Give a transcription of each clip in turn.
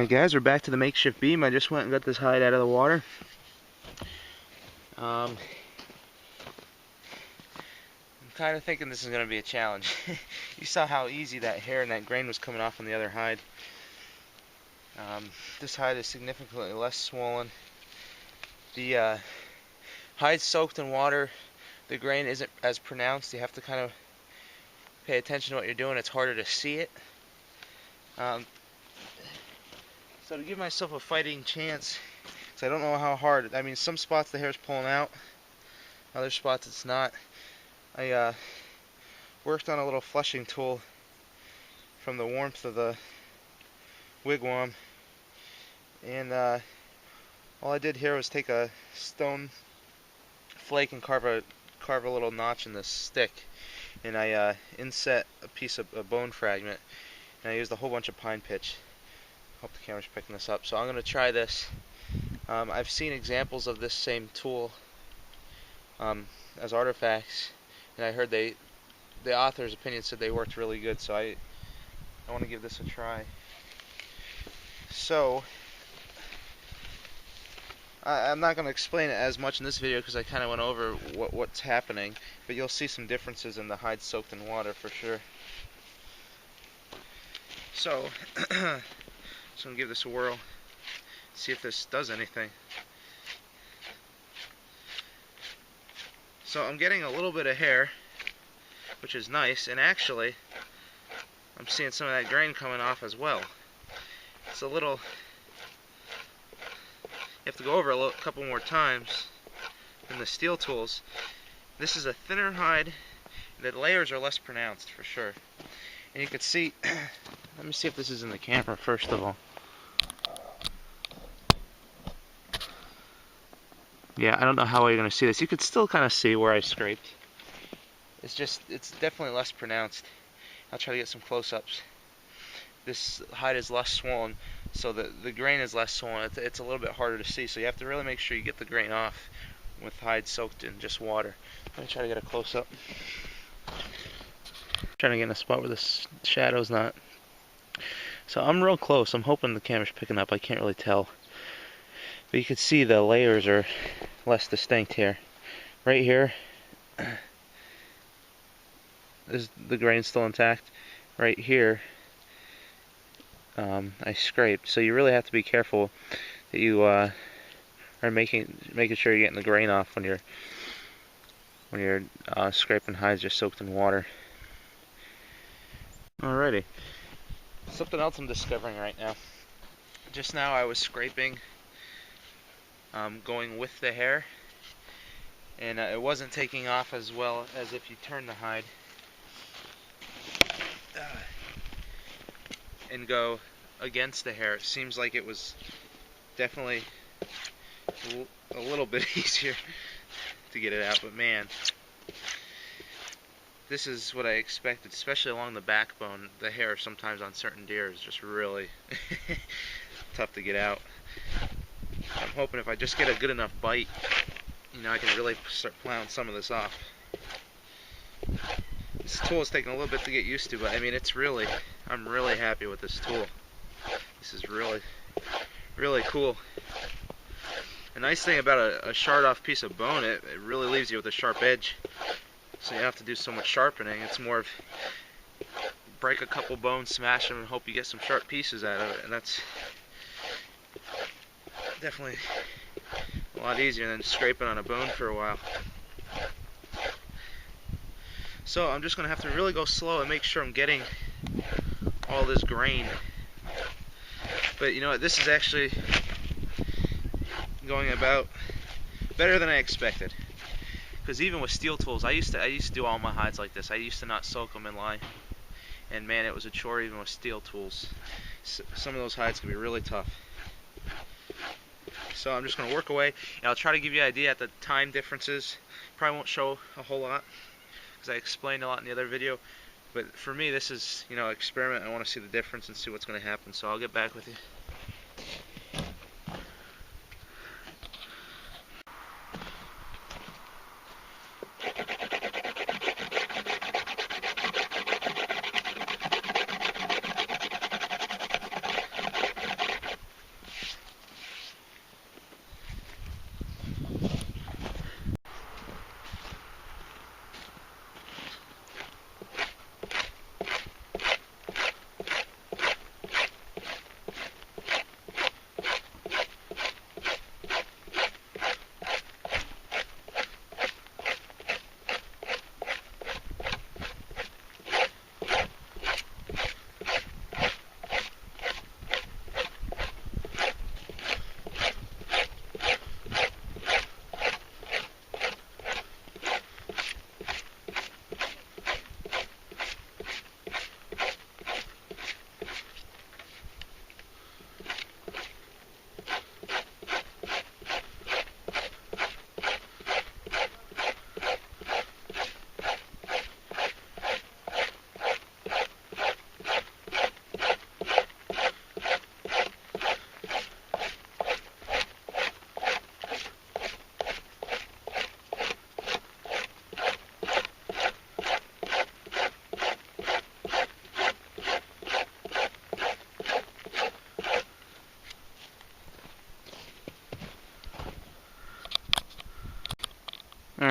Alright guys, we're back to the makeshift beam. I just went and got this hide out of the water. I'm kind of thinking this is going to be a challenge. You saw how easy that hair and that grain was coming off on the other hide. This hide is significantly less swollen. The hide soaked in water, the grain isn't as pronounced. You have to kind of pay attention to what you're doing. It's harder to see it. So to give myself a fighting chance, because I don't know how hard, I mean some spots the hair's pulling out, other spots it's not. I worked on a little flushing tool from the warmth of the wigwam, and all I did here was take a stone flake and carve a little notch in the stick, and I inset a piece of a bone fragment, and I used a whole bunch of pine pitch. Hope the camera's picking this up. So I'm going to try this. I've seen examples of this same tool as artifacts, and I heard the author's opinion said they worked really good, so I want to give this a try. So I'm not going to explain it as much in this video because I kind of went over what's happening, but you'll see some differences in the hide soaked in water for sure. So I'm going to give this a whirl, see if this does anything. So I'm getting a little bit of hair, which is nice, and actually I'm seeing some of that grain coming off as well. It's a little, you have to go over a couple more times than the steel tools. This is a thinner hide, the layers are less pronounced for sure. And you can see, let me see if this is in the camera first of all. Yeah, I don't know how well you're going to see this. You could still kind of see where I scraped. It's definitely less pronounced. I'll try to get some close-ups. This hide is less swollen, so the grain is less swollen. It's a little bit harder to see, so you have to really make sure you get the grain off with hide soaked in just water. I'm going to try to get a close-up. Trying to get in a spot where the shadow's not. So I'm real close. I'm hoping the camera's picking up. I can't really tell. But you can see the layers are less distinct here. Right here, the grain's still intact. Right here, I scraped. So you really have to be careful that you are making sure you're getting the grain off when you're scraping hides just soaked in water. Alrighty. Something else I'm discovering right now. Just now I was scraping, going with the hair, and it wasn't taking off as well as if you turn the hide and go against the hair. It seems like it was definitely a little bit easier to get it out, but man, this is what I expected, especially along the backbone. The hair sometimes on certain deer is just really tough to get out. I'm hoping if I just get a good enough bite, I can really start plowing some of this off. This tool is taking a little bit to get used to, but I mean, I'm really happy with this tool. This is really, really cool. The nice thing about a charred off piece of bone, it really leaves you with a sharp edge. So you don't have to do so much sharpening. It's more of break a couple bones, smash them, and hope you get some sharp pieces out of it. And that's definitely a lot easier than scraping on a bone for a while. So I'm just going to have to really go slow and make sure I'm getting all this grain. But you know what, this is actually going about better than I expected. Because even with steel tools, I used to do all my hides like this. I used to not soak them in lye, and man, it was a chore even with steel tools. Some of those hides can be really tough. So I'm just going to work away, and I'll try to give you an idea at the time differences. Probably won't show a whole lot because I explained a lot in the other video. But for me, this is experiment. I want to see the difference and see what's going to happen. So I'll get back with you.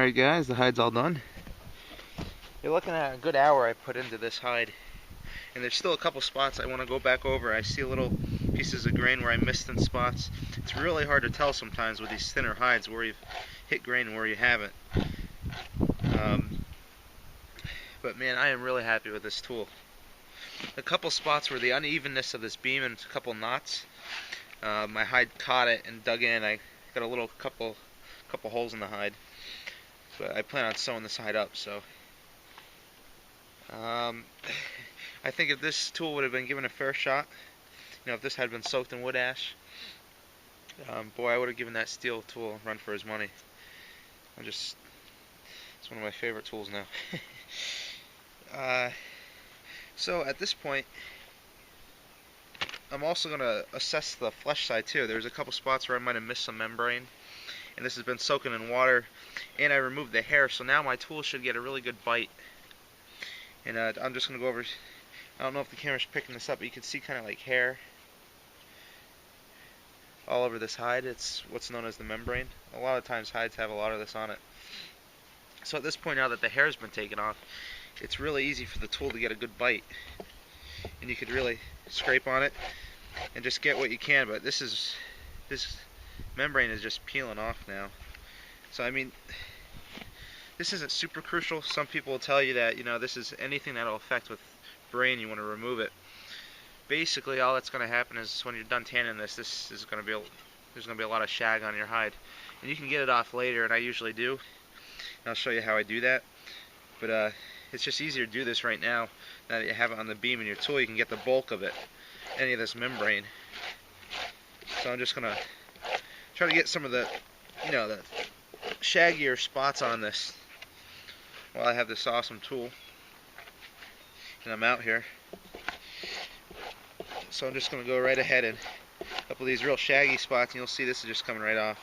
Alright guys, the hide's all done. You're looking at a good hour I put into this hide. And there's still a couple spots I want to go back over. I see little pieces of grain where I missed in spots. It's really hard to tell sometimes with these thinner hides where you've hit grain and where you haven't. But man, I am really happy with this tool. A couple spots where the unevenness of this beam and a couple knots, my hide caught it and dug in. I got a couple holes in the hide. But I plan on sewing this hide up, so I think if this tool would have been given a fair shot, if this had been soaked in wood ash, boy, I would have given that steel tool a run for his money. It's one of my favorite tools now. So at this point, I'm also going to assess the flesh side too. There's a couple spots where I might have missed some membrane, and this has been soaking in water, and I removed the hair, so now my tool should get a really good bite. And I'm just going to go over, I don't know if the camera's picking this up, but you can see kind of like hair all over this hide. It's what's known as the membrane. A lot of times hides have a lot of this on it. So at this point, now that the hair's been taken off, it's really easy for the tool to get a good bite. And you could really scrape on it and just get what you can, but this membrane is just peeling off now. So I mean, this isn't super crucial. Some people will tell you that, this is anything that'll affect with brain, you want to remove it. Basically, all that's going to happen is when you're done tanning this, there's going to be a lot of shag on your hide. And you can get it off later, and I usually do. And I'll show you how I do that. But it's just easier to do this right now that you have it on the beam in your tool. You can get the bulk of it, any of this membrane. So I'm just going to try to get some of the, the shaggier spots on this while I have this awesome tool. And I'm out here. So I'm just going to go right ahead and a couple of these real shaggy spots, and you'll see this is just coming right off.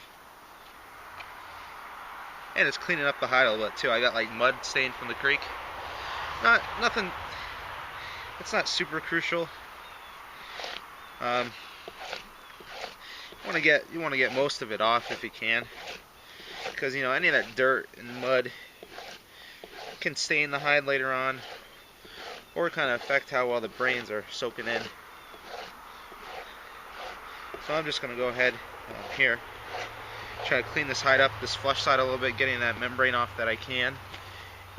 And it's cleaning up the hide a little bit too. I got like mud stained from the creek. Nothing. It's not super crucial. You want to get most of it off if you can, because any of that dirt and mud can stain the hide later on, or kind of affect how well the brains are soaking in. So I'm just going to go ahead here, try to clean this hide up, this flesh side a little bit, getting that membrane off that I can,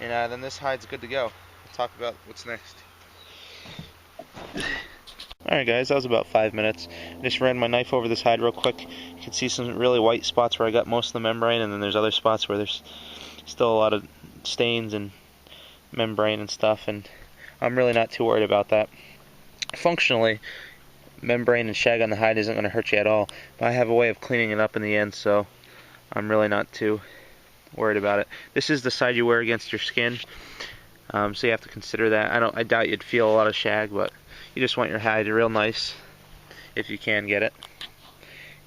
and then this hide's good to go. We'll talk about what's next. Alright guys, that was about 5 minutes. I just ran my knife over this hide real quick. You can see some really white spots where I got most of the membrane, and then there's other spots where there's still a lot of stains and membrane and stuff, and I'm really not too worried about that. Functionally, membrane and shag on the hide isn't going to hurt you at all, but I have a way of cleaning it up in the end, so I'm really not too worried about it. This is the side you wear against your skin, so you have to consider that. I doubt you'd feel a lot of shag, but you just want your hide real nice if you can get it.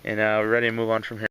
And we're ready to move on from here.